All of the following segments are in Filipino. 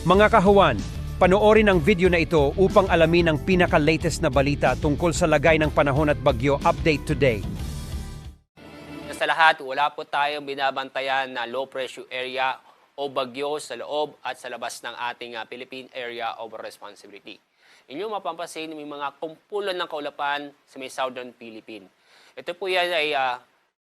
Mga kahuwan, panoorin ang video na ito upang alamin ang pinaka-latest na balita tungkol sa lagay ng panahon at bagyo update today. Sa lahat, wala po tayong binabantayan na low pressure area o bagyo sa loob at sa labas ng ating Philippine Area of Responsibility. Inyong mapapansin may mga kumpulan ng kaulapan sa may Southern Philippines. Ito po yan ay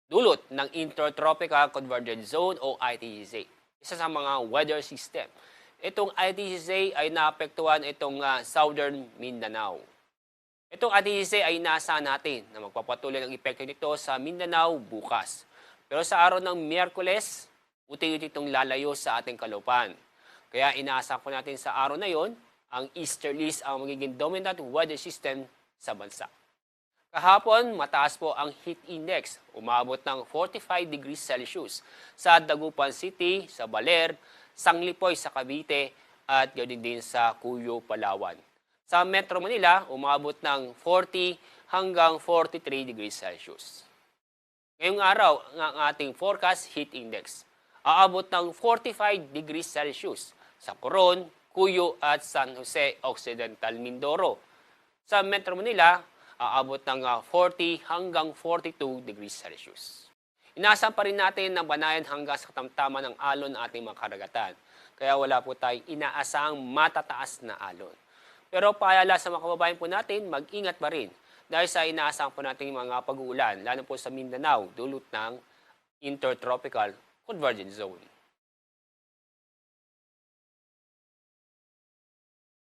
dulot ng Intertropical Convergence Zone o ITCZ. Isa sa mga weather system. Itong ITCZ ay naapektuhan itong Southern Mindanao. Itong ITCZ ay inaasahan natin na magpapatuloy ang epekto nito sa Mindanao bukas. Pero sa araw ng Miyerkules, unti-unti itong lalayo sa ating kalupaan. Kaya inaasahan po natin sa araw na yon, ang easterlies ang magiging dominant weather system sa bansa. Kahapon, mataas po ang heat index, umabot ng 45 degrees Celsius sa Dagupan City, sa Baler, Sanglipoy sa Cavite at ganoon din sa Cuyo, Palawan. Sa Metro Manila, umabot ng 40 hanggang 43 degrees Celsius. Ngayong araw, ang ating forecast heat index, aabot ng 45 degrees Celsius sa Coron, Cuyo at San Jose Occidental, Mindoro. Sa Metro Manila, aabot ng 40 hanggang 42 degrees Celsius. Inaasahan pa rin natin na banayan hanggang sa katamtaman ng alon ng ating mga karagatan. Kaya wala po tayong inaasahang matataas na alon. Pero paalala sa mga kababayan po natin, mag-ingat pa rin dahil sa inaasahan po natin mga pag-uulan, lalo po sa Mindanao, dulot ng Intertropical Convergence Zone.